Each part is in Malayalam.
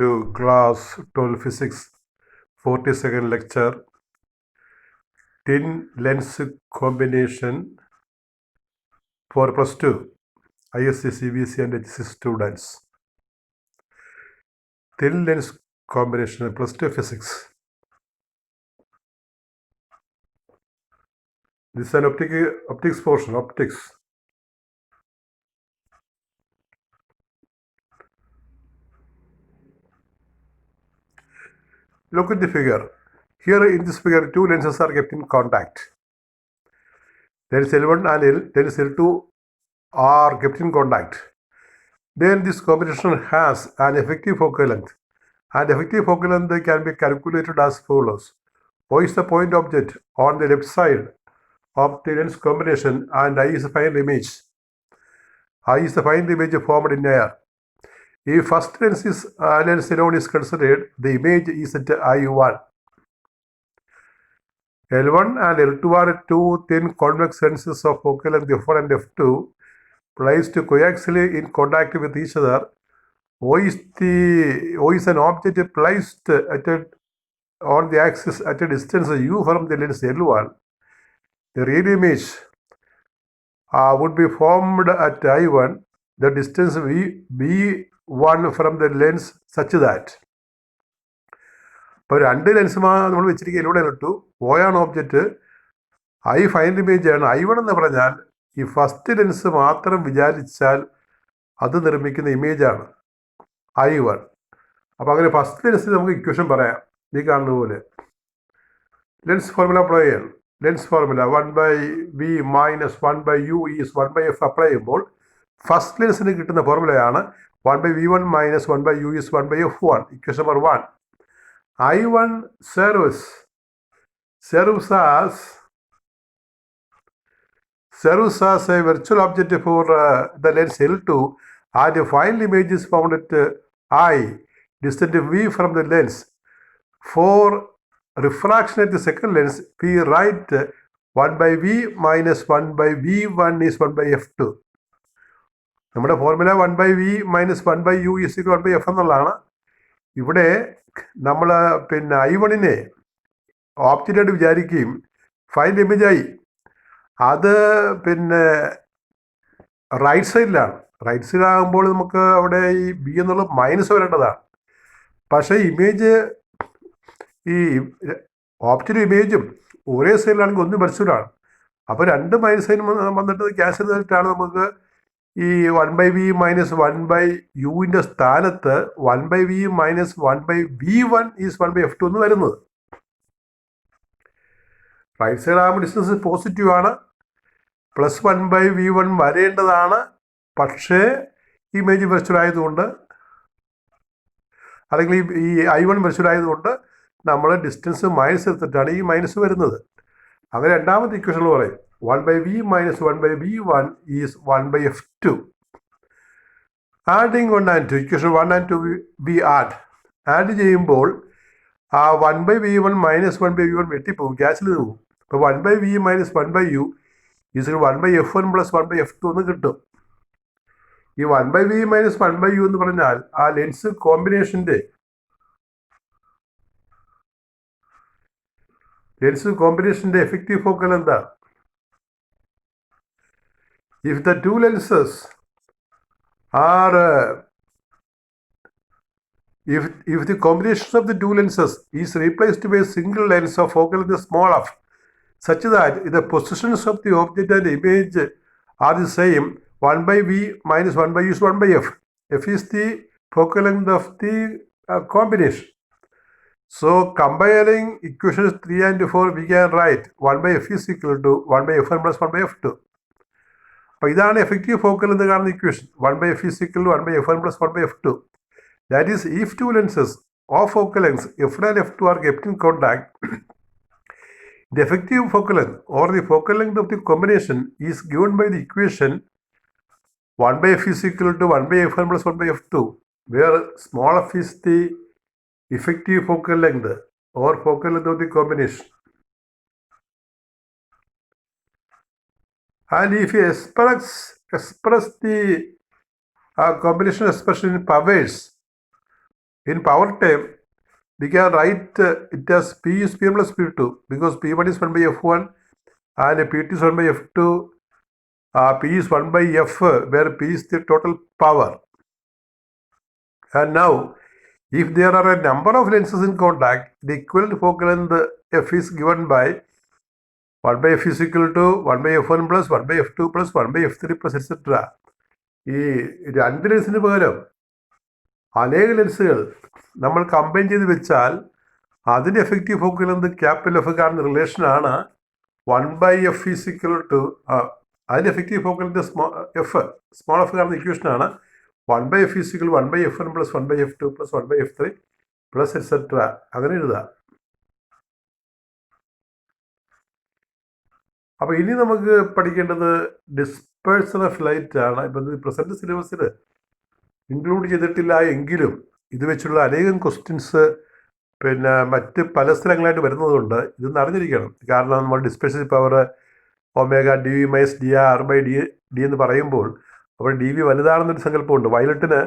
to class 12 physics 42nd lecture, tin lens combination for plus 2 ISC, CBC and HC students. Thin lens combination plus 2 physics. This is an optics portion, optics. Look at the figure. Here in this figure, two lenses are kept in contact. Lens L1 and lens L2 are kept in contact. Then this combination has an effective focal length. And effective focal length can be calculated as follows. O is the point object on the left side of the lens combination and I is the final image. I is the final image formed in air. If first lens alone is considered, the image is at I1. L1 and L2 are two thin convex lenses of focal length F1 and F2 placed coaxially in contact with each other. O is an object placed on the axis at a distance u from the lens L1. The real image would be formed at I1, the distance V1 from the lens such that. ഇപ്പോൾ രണ്ട് ലെൻസുമാണ് നമ്മൾ വെച്ചിരിക്കുക L1 L2. O ആണ് ഓബ്ജക്റ്റ്, I ഫൈനൽ ഇമേജ് ആണ്. I1 എന്ന് പറഞ്ഞാൽ ഈ ഫസ്റ്റ് ലെൻസ് മാത്രം വിചാരിച്ചാൽ അത് നിർമ്മിക്കുന്ന ഇമേജാണ് I1. അപ്പോൾ അങ്ങനെ ഫസ്റ്റ് ലെൻസിൽ നമുക്ക് ഇക്വേഷൻ പറയാം. ഈ കാണുന്ന പോലെ ലെൻസ് ഫോർമുല അപ്ലൈ ചെയ്യാം. Lens formula 1/v minus 1/u is 1/f apply ചെയ്യുമ്പോൾ ഫസ്റ്റ് ലെൻസിന് കിട്ടുന്ന ഫോർമുലയാണ് 1/v1 minus 1/u is 1/f1. Equation number 1. I1 serves as a virtual object for the lens L2 and the final image is found at I, distant v from the lens. For refraction at the second lens, we write 1/v minus 1/v1 is 1/f2. നമ്മുടെ formula 1/v minus 1/u is 1/f എന്നുള്ളതാണ്. ഇവിടെ നമ്മൾ I1നെ ഓബ്ജക്റ്റായിട്ട് വിചാരിക്കുകയും ഫൈനൽ ഇമേജായി അത് റൈറ്റ് സൈഡിലാണ്. റൈറ്റ് സൈഡിലാകുമ്പോൾ നമുക്ക് അവിടെ ഈ ബി എന്നുള്ള മൈനസ് വരേണ്ടതാണ്. പക്ഷേ ഇമേജ് ഈ ഓബ്ജക്റ്റ് ഇമേജും ഒരേ സൈഡിലാണെങ്കിൽ ഒന്ന് വെർച്വലാണ്. അപ്പോൾ രണ്ട് മൈനസ് സൈൻ വന്നിട്ട് ക്യാൻസൽ ചെയ്തിട്ടാണ് നമുക്ക് ഈ 1/v മൈനസ് 1/uവിൻ്റെ സ്ഥാനത്ത് 1/v minus 1/v1 is 1/f2 എന്ന് വരുന്നത്. റൈറ്റ് സൈഡ് ആകുമ്പോൾ ഡിസ്റ്റൻസ് പോസിറ്റീവ് ആണ്, പ്ലസ് 1/v1 വരേണ്ടതാണ്. പക്ഷേ ഇമേജ് വെർച്വൽ ആയതുകൊണ്ട് അല്ലെങ്കിൽ ഈ I1 വെർച്വൽ ആയതുകൊണ്ട് നമ്മൾ ഡിസ്റ്റൻസ് മൈനസ് എടുത്തിട്ടാണ് ഈ മൈനസ് വരുന്നത്. അങ്ങനെ രണ്ടാമത്തെ ഇക്വേഷൻ പറയും 1/v minus 1/v1 is 1/f2. Adding 1 and 2, equation 1 and 2 we add ചെയ്യുമ്പോൾ ആ 1/v1 മൈനസ് 1/v1 വെട്ടിപ്പോകും, ക്യാൻസൽ ചെയ്ത് പോകും. അപ്പോൾ 1/v minus 1/u is 1/f1 plus 1/f2 എന്ന് കിട്ടും. ഈ 1/v മൈനസ് 1/u എന്ന് പറഞ്ഞാൽ ആ ലെൻസ് കോമ്പിനേഷൻ്റെ എഫക്റ്റീവ് ഫോക്കൽ എന്താ? If the two lenses are if the combination of the two lenses is replaced by a single lens of focal length small f such that the positions of the object and image are the same, 1/v minus 1/u is 1/f. F is the focal length of the combination. So comparing equations 3 and 4, we can write 1/f is equal to 1/f1 plus 1/f2. അപ്പോൾ ഇതാണ് എഫക്റ്റീവ് ഫോക്കൽ എന്ന് കാണുന്ന equation. 1/f is equal to 1/f1 plus 1/f2. That is, if two lenses of focal lengths F1 and F2 are kept in contact, the effective focal length or the focal length of the combination is given by the equation 1/f is equal to 1/f1 plus 1/f2, where small f is the effective focal length or focal length of the combination. And if you express the combination expression in powers, In power term, we can write it as P is P1 plus P2 because P1 is 1 by F1 and P2 is 1 by F2. P is 1 by F, where P is the total power. And now, if there are a number of lenses in contact, the equivalent focal length F is given by 1 by F is equal to 1 by F1 plus 1 by F2 plus 1 by F3 plus etc. ഈ 2 ലെൻസിന് പകരം അനേക ലെൻസുകൾ നമ്മൾ കമ്പൈൻ ചെയ്ത് വെച്ചാൽ അതിൻ്റെ effective focal length capital F കാണുന്ന റിലേഷനാണ് 1 by F is equal to അതിൻ്റെ effective focal length small F കാണുന്ന ഇക്വേഷനാണ് 1 by F is equal 1 by F1 plus 1 by F2 plus 1 by F3 plus etc. അങ്ങനെ എഴുതാം. അപ്പോൾ ഇനി നമുക്ക് പഠിക്കേണ്ടത് ഡിസ്പേഴ്സൺ ഓഫ് ലൈറ്റ് ആണ്. ഇപ്പം പ്രസൻറ്റ് സിലബസിൽ ഇൻക്ലൂഡ് ചെയ്തിട്ടില്ല എങ്കിലും ഇത് വെച്ചുള്ള അനേകം ക്വസ്റ്റ്യൻസ് പിന്നെ മറ്റ് പല സ്ഥലങ്ങളായിട്ട് വരുന്നതുകൊണ്ട് ഇതൊന്ന് അറിഞ്ഞിരിക്കണം. കാരണം നമ്മൾ dispersive power omega D V minus D R by D എന്ന് പറയുമ്പോൾ അപ്പോൾ ഡി വി വലുതാണെന്നൊരു സങ്കല്പമുണ്ട്. വയലറ്റിന്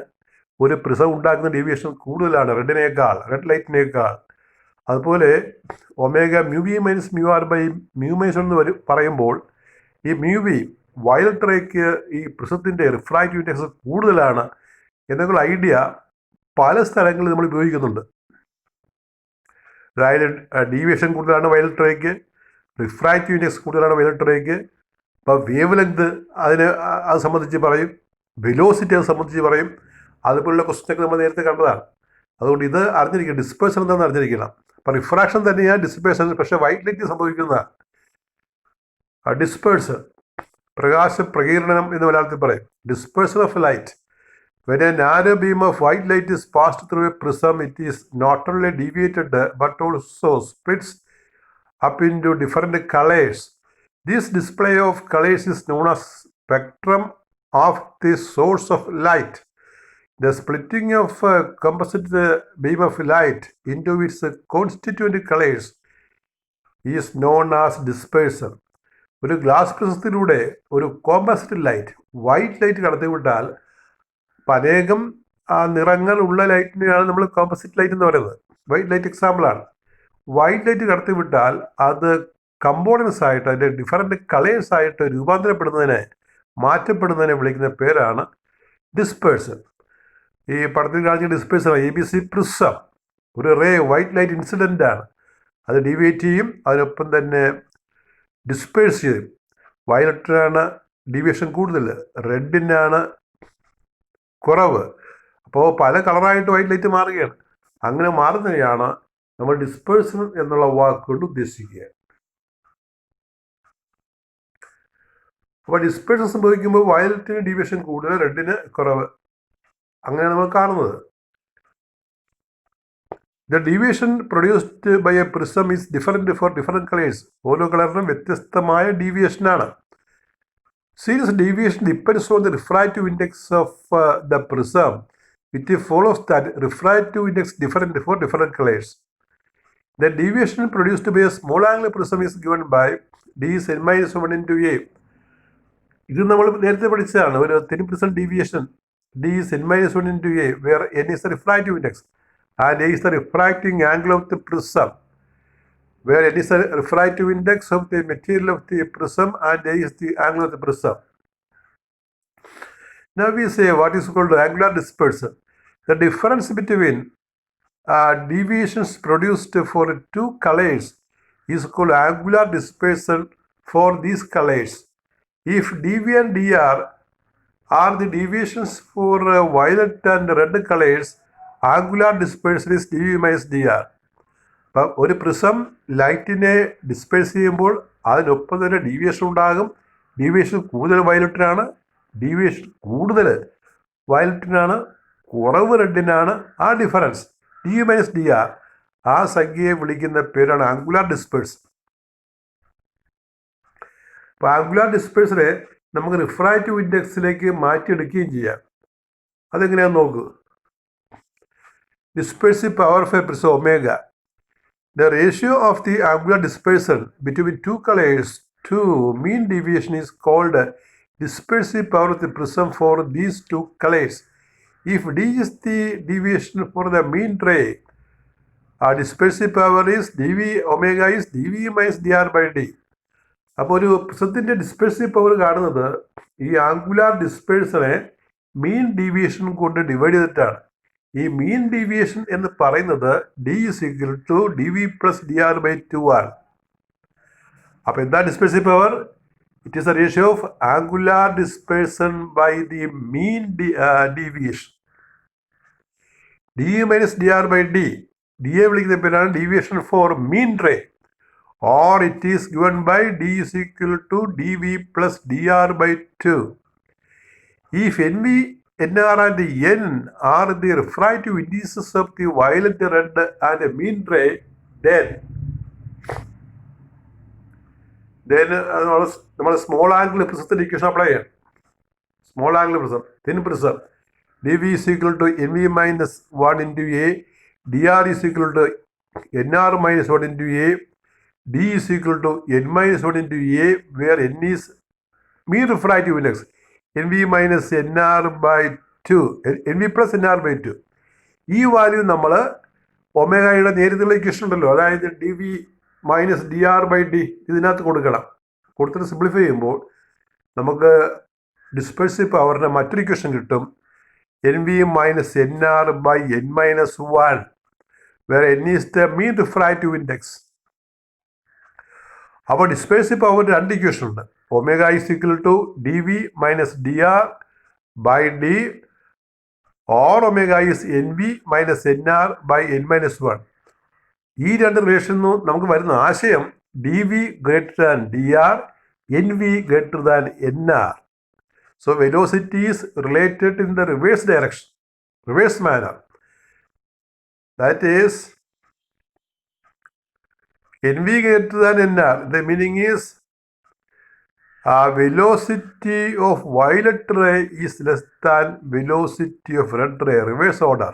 ഒരു പ്രിസം ഉണ്ടാക്കുന്ന ഡീവിയേഷൻ കൂടുതലാണ് റെഡ് ലൈറ്റിനേക്കാൾ. അതുപോലെ omega mu V minus mu R by mu minus എന്ന് പറയുമ്പോൾ ഈ മ്യൂ വി വയലറ്റ് റേക്ക് ഈ പ്രിസത്തിൻ്റെ റിഫ്രാക്റ്റീവ് ഇൻഡെക്സ് കൂടുതലാണ് എന്നൊക്കെയുള്ള ഐഡിയ പല സ്ഥലങ്ങളിൽ നമ്മൾ ഉപയോഗിക്കുന്നുണ്ട്. അതായത് ഡീവിയേഷൻ കൂടുതലാണ് വയലറ്റ് റേക്ക്, റിഫ്രാക്റ്റീവ് ഇൻഡെക്സ് കൂടുതലാണ് വയലറ്റ് റേക്ക്. അപ്പോൾ വേവ് ലെങ്ത് അത് സംബന്ധിച്ച് പറയും, വെലോസിറ്റി അത് സംബന്ധിച്ച് പറയും. അതുപോലുള്ള ക്വസ്റ്റ്യനൊക്കെ നമ്മൾ നേരത്തെ കണ്ടതാണ്. അതുകൊണ്ട് ഇത് അറിഞ്ഞിരിക്കണം, ഡിസ്പേഴ്സൺ എന്താണെന്ന് അറിഞ്ഞിരിക്കണം. അപ്പോൾ റിഫ്രാക്ഷൻ തന്നെയാണ് ഡിസ്പേഴ്സൺ, പക്ഷേ വൈറ്റ് ലൈറ്റ് സംഭവിക്കുന്നതാണ് ഡിസ്പേഴ്സൺ. പ്രകാശ പ്രകീർണനം എന്ന് മലയാളത്തിൽ പറയും. Dispersion of light. When a narrow beam of white light is passed through a prism, it is not only deviated but also splits up into different colors. This display of colors is known as spectrum of the source of light. The splitting of a composite beam of light into its constituent colors is known as dispersion. ഒരു ഗ്ലാസ് പ്രിസത്തിലൂടെ ഒരു കോമ്പസിറ്റ് ലൈറ്റ്, വൈറ്റ് ലൈറ്റ് കടത്തിവിട്ടാൽ അനേകം നിറങ്ങൾ ഉള്ള ലൈറ്റിനെയാണ് നമ്മൾ കോമ്പസിറ്റ് ലൈറ്റ് എന്ന് പറയുന്നത്. വൈറ്റ് ലൈറ്റ് എക്സാമ്പിളാണ്. വൈറ്റ് ലൈറ്റ് കടത്തിവിട്ടാൽ അത് കമ്പോണൻസ് ആയിട്ട് അതിൻ്റെ ഡിഫറൻറ്റ് കളേഴ്സ് ആയിട്ട് മാറ്റപ്പെടുന്നതിനെ വിളിക്കുന്ന പേരാണ് ഡിസ്പേഴ്സൺ. ഈ പടത്തിൽ കാണിച്ച ഡിസ്പേഴ്സൺ ABC പ്രിസം ഒരു റേ വൈറ്റ് ലൈറ്റ് ഇൻസിഡൻ്റ് ആണ്. അത് ഡീവിയേറ്റ് ചെയ്യും, അതിനൊപ്പം തന്നെ ഡിസ്പേഴ്സ് ചെയ്യും. വയലറ്റിനാണ് ഡീവിയേഷൻ കൂടുതൽ, റെഡിനാണ് കുറവ്. അപ്പോൾ പല കളറായിട്ട് വൈറ്റ് ലൈറ്റ് മാറുകയാണ്. അങ്ങനെ മാറുന്നതിനെയാണ് നമ്മൾ ഡിസ്പേഴ്സൺ എന്നുള്ള വാക്കുകൊണ്ട് ഉദ്ദേശിക്കുക. അപ്പോൾ ഡിസ്പേഴ്സൺ സംഭവിക്കുമ്പോൾ വയലറ്റിന് ഡീവിയേഷൻ കൂടുതൽ, റെഡിന് കുറവ്. അങ്ങനെയാണ് നമ്മൾ കാണുന്നത്. The deviation produced by a prism is different for different colours. ഓരോ കളറിനും വ്യത്യസ്തമായ ഡീവിയേഷനാണ്. Serious deviation depends on the refractive index of the prism. It follows that refractive index different for different colors. The deviation produced by a small angle prism is given by d is n minus 1 into a. ഇത് നമ്മൾ നേരത്തെ പഠിച്ചതാണ്. ഒരു thin prism deviation d is n minus 1 into a, where n is the refractive index and a is the refracting angle of the prism, where n is the refractive index of the material of the prism and a is the angle of the prism. Now we say what is called angular dispersion. The difference between deviations produced for two colors is called angular dispersion for these colors. If dV and dr are the deviations for violet and red colors, angular dispersion is dV minus dr. അപ്പം ഒരു പ്രിസം ലൈറ്റിനെ ഡിസ്പേഴ്സ് ചെയ്യുമ്പോൾ അതിനൊപ്പം തന്നെ ഡീവിയേഷൻ ഉണ്ടാകും. ഡീവിയേഷൻ കൂടുതൽ വയലറ്റിനാണ്, ഡീവിയേഷൻ കൂടുതൽ വയലറ്റിനാണ്, കുറവ് റെഡിനാണ്. ആ difference D minus D R, ആ സംഖ്യയെ വിളിക്കുന്ന പേരാണ് ആംഗുലാർ ഡിസ്പേഴ്സൺ. അപ്പോൾ ആംഗുലാർ ഡിസ്പേഴ്സനെ നമുക്ക് റിഫ്രാക്റ്റീവ് ഇൻഡെക്സിലേക്ക് മാറ്റിയെടുക്കുകയും ചെയ്യാം. അതെങ്ങനെയാണെന്ന് നോക്കൂ. Dispersive power of a prism omega. The ratio of the angular dispersion between two colors to mean deviation is called dispersive power of the prism for these two colors. If d is the deviation for the mean ray, our dispersive power is dv omega is dv minus dr by d. അപ്പോൾ ഒരു പ്രിസത്തിൻ്റെ ഡിസ്പേഴ്സീവ് പവർ കാണുന്നത് ഈ ആംഗുലാർ ഡിസ്പേഴ്സനെ മീൻ ഡീവിയേഷൻ കൊണ്ട് ഡിവൈഡ് ചെയ്തിട്ടാണ്. ഈ മീൻ ഡീവിയേഷൻ എന്ന് പറയുന്നത് D is equal to D V plus D R by 2 ആണ്. അപ്പോൾ എന്താ dispersive power? It is a ratio of angular dispersion by the mean deviation. D minus D R by D, D എ വിളിക്കുന്ന പേരാണ് deviation for mean ray, or it is given by d is equal to dv plus dr by 2. If nv, nr and n are the refractive indices of the violet, red and mean ray, then നമ്മൾ സ്മോൾ ആംഗിൾ പ്രിസത്തിന്റെ ഇക്വേഷൻ അപ്ലൈ ചെയ്യാം. Small angle prism, thin prism, dv is equal to nv minus 1 into a, dr is equal to nr minus 1 into a, d is equal to n minus 1 into a, where n is mean refractive index, nv minus nr by 2, nv plus nr by 2. ഈ വാല്യൂ നമ്മൾ ഒമേഗയുടെ നേരിട്ടുള്ള ഇക്വേഷൻ ഉണ്ടല്ലോ, അതായത് D V minus D R by D ഇതിനകത്ത് കൊടുക്കണം. കൊടുത്തിട്ട് സിംപ്ലിഫൈ ചെയ്യുമ്പോൾ നമുക്ക് ഡിസ്പേഴ്സീവ് പവറിൻ്റെ മറ്റൊരു ഇക്വേഷൻ കിട്ടും, N V minus N R by N minus 1, where N is the mean refractive index. അപ്പോൾ ഡിസ്പേഴ്സീവ് പവറിൻ്റെ രണ്ട് ഇക്വേഷൻ ഉണ്ട്, omega is equal to D V minus D R by D, or omega is N V minus N R by N minus 1. ഈ രണ്ട് റിലേഷൻ നമുക്ക് വരുന്ന ആശയം D V greater than D R, N V greater than N R. So velocity is related in the reverse direction, reverse manner. That is nv greater than nr. The meaning is velocity of violet ray is less than velocity of red ray, reverse order.